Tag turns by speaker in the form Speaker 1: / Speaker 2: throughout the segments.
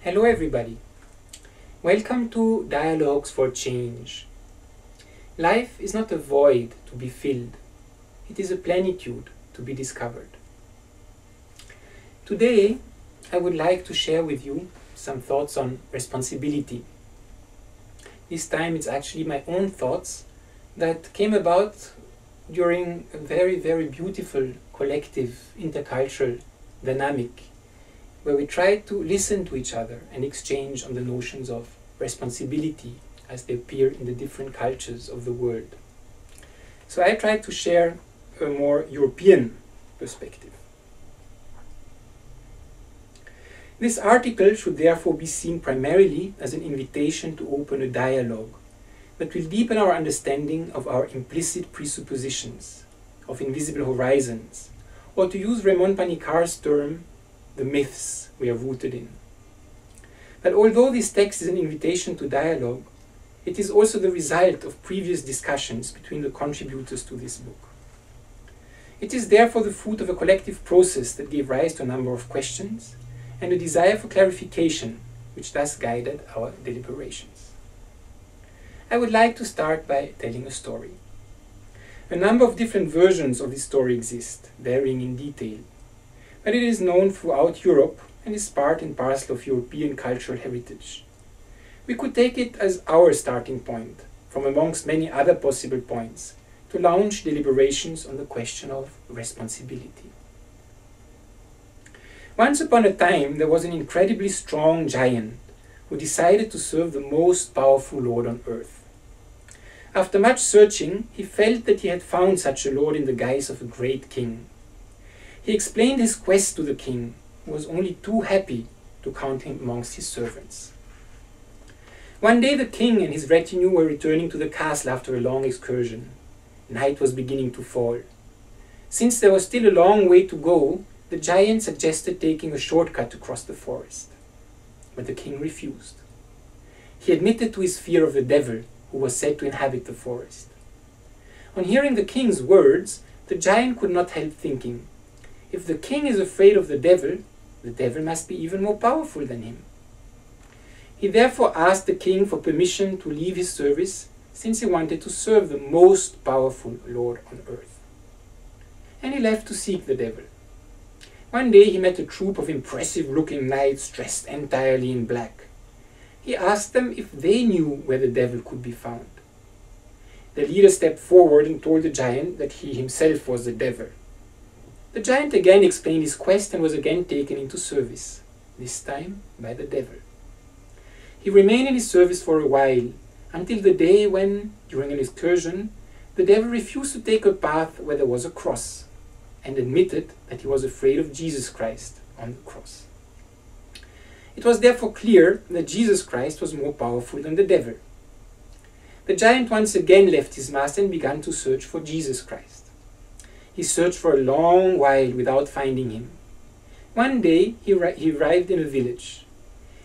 Speaker 1: Hello everybody. Welcome to Dialogues for Change. Life is not a void to be filled. It is a plenitude to be discovered. Today, I would like to share with you some thoughts on responsibility. This time it's actually my own thoughts that came about during a very, very beautiful collective intercultural dynamic where we try to listen to each other and exchange on the notions of responsibility as they appear in the different cultures of the world. So I tried to share a more European perspective. This article should therefore be seen primarily as an invitation to open a dialogue that will deepen our understanding of our implicit presuppositions, of invisible horizons, or to use Raymond Panikar's term, the myths we are rooted in. But although this text is an invitation to dialogue, it is also the result of previous discussions between the contributors to this book. It is therefore the fruit of a collective process that gave rise to a number of questions and a desire for clarification, which thus guided our deliberations. I would like to start by telling a story. A number of different versions of this story exist, varying in detail, but it is known throughout Europe and is part and parcel of European cultural heritage. We could take it as our starting point, from amongst many other possible points, to launch deliberations on the question of responsibility. Once upon a time, there was an incredibly strong giant who decided to serve the most powerful lord on earth. After much searching, he felt that he had found such a lord in the guise of a great king. He explained his quest to the king, who was only too happy to count him amongst his servants. One day the king and his retinue were returning to the castle after a long excursion. Night was beginning to fall. Since there was still a long way to go, the giant suggested taking a shortcut to cross the forest. But the king refused. He admitted to his fear of the devil, who was said to inhabit the forest. On hearing the king's words, the giant could not help thinking, if the king is afraid of the devil must be even more powerful than him. He therefore asked the king for permission to leave his service, since he wanted to serve the most powerful lord on earth. And he left to seek the devil. One day he met a troop of impressive-looking knights dressed entirely in black. He asked them if they knew where the devil could be found. The leader stepped forward and told the giant that he himself was the devil. The giant again explained his quest and was again taken into service, this time by the devil. He remained in his service for a while, until the day when, during an excursion, the devil refused to take a path where there was a cross, and admitted that he was afraid of Jesus Christ on the cross. It was therefore clear that Jesus Christ was more powerful than the devil. The giant once again left his master and began to search for Jesus Christ. He searched for a long while without finding him. One day he arrived in a village.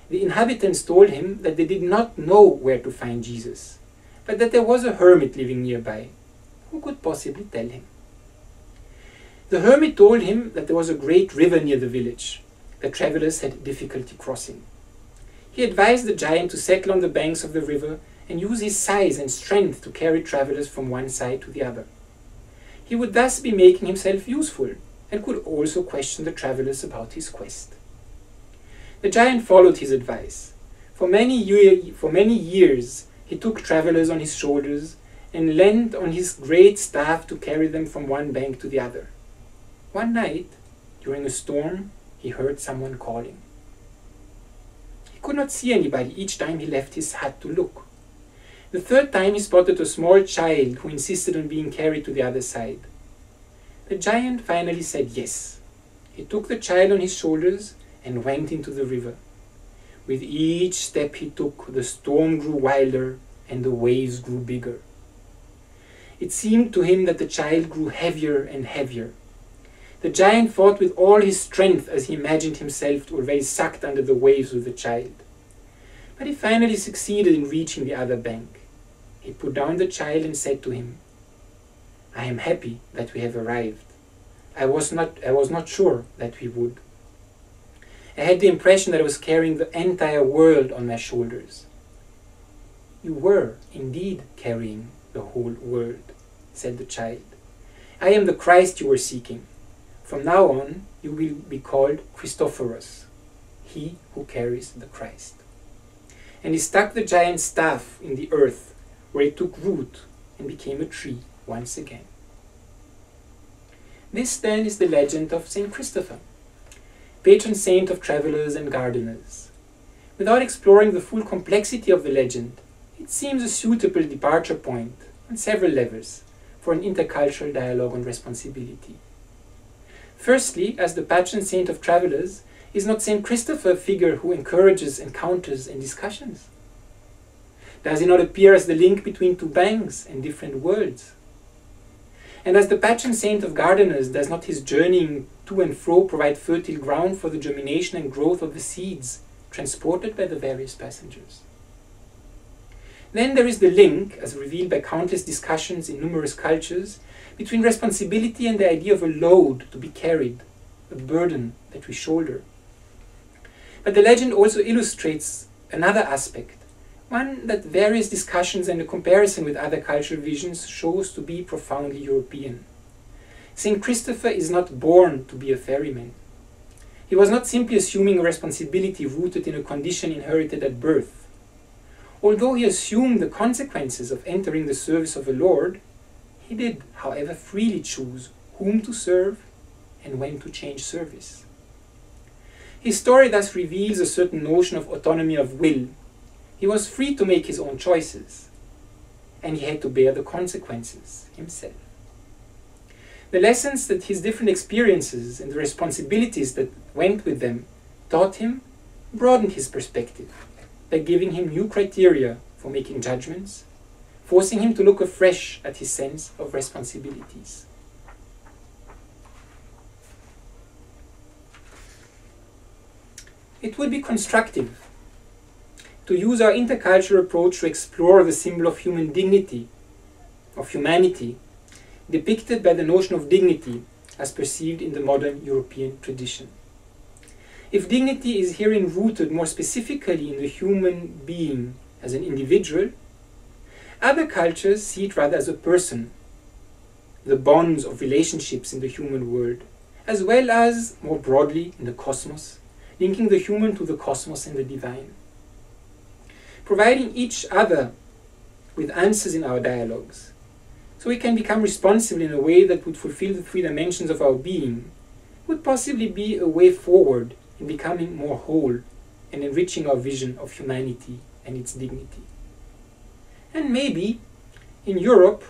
Speaker 1: The inhabitants told him that they did not know where to find Jesus, but that there was a hermit living nearby. Who could possibly tell him? The hermit told him that there was a great river near the village that travelers had difficulty crossing. He advised the giant to settle on the banks of the river and use his size and strength to carry travelers from one side to the other. He would thus be making himself useful and could also question the travelers about his quest. The giant followed his advice. For many years he took travelers on his shoulders and leaned on his great staff to carry them from one bank to the other. One night, during a storm, he heard someone calling. He could not see anybody each time he left his hut to look. The third time he spotted a small child who insisted on being carried to the other side. The giant finally said yes. He took the child on his shoulders and went into the river. With each step he took, the storm grew wilder and the waves grew bigger. It seemed to him that the child grew heavier and heavier. The giant fought with all his strength as he imagined himself already sucked under the waves with the child. But he finally succeeded in reaching the other bank. He put down the child and said to him, "I am happy that we have arrived. I was not sure that we would." I had the impression that I was carrying the entire world on my shoulders. You were indeed carrying the whole world, said the child. I am the Christ you were seeking. From now on, you will be called Christophorus, he who carries the Christ. And he stuck the giant staff in the earth, where it took root and became a tree once again. This then is the legend of Saint Christopher, patron saint of travelers and gardeners. Without exploring the full complexity of the legend, it seems a suitable departure point on several levels for an intercultural dialogue on responsibility. Firstly, as the patron saint of travelers, is not Saint Christopher a figure who encourages encounters and discussions? Does he not appear as the link between two banks and different worlds? And as the patron saint of gardeners, does not his journeying to and fro provide fertile ground for the germination and growth of the seeds transported by the various passengers? Then there is the link, as revealed by countless discussions in numerous cultures, between responsibility and the idea of a load to be carried, a burden that we shoulder. But the legend also illustrates another aspect, one that various discussions and a comparison with other cultural visions shows to be profoundly European. Saint Christopher is not born to be a ferryman. He was not simply assuming a responsibility rooted in a condition inherited at birth. Although he assumed the consequences of entering the service of a lord, he did, however, freely choose whom to serve and when to change service. His story thus reveals a certain notion of autonomy of will. He was free to make his own choices, and he had to bear the consequences himself. The lessons that his different experiences and the responsibilities that went with them taught him broadened his perspective by giving him new criteria for making judgments, forcing him to look afresh at his sense of responsibilities. It would be constructive to use our intercultural approach to explore the symbol of human dignity, of humanity, depicted by the notion of dignity as perceived in the modern European tradition. If dignity is herein rooted more specifically in the human being as an individual, other cultures see it rather as a person, the bonds of relationships in the human world, as well as, more broadly, in the cosmos, linking the human to the cosmos and the divine. Providing each other with answers in our dialogues, so we can become responsible in a way that would fulfill the three dimensions of our being, would possibly be a way forward in becoming more whole and enriching our vision of humanity and its dignity. And maybe, in Europe,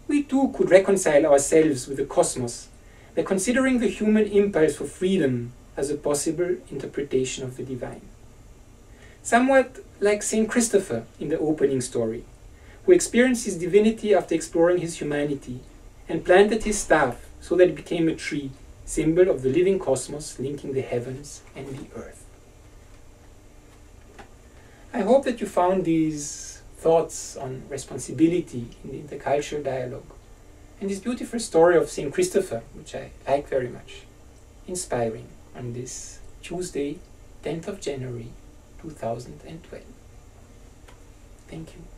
Speaker 1: we too could reconcile ourselves with the cosmos by considering the human impulse for freedom as a possible interpretation of the divine. Somewhat like Saint Christopher in the opening story, who experienced his divinity after exploring his humanity and planted his staff so that it became a tree, symbol of the living cosmos linking the heavens and the earth. I hope that you found these thoughts on responsibility in the intercultural dialogue and this beautiful story of Saint Christopher, which I like very much, inspiring on this Tuesday, 10th of January, 2012. Thank you.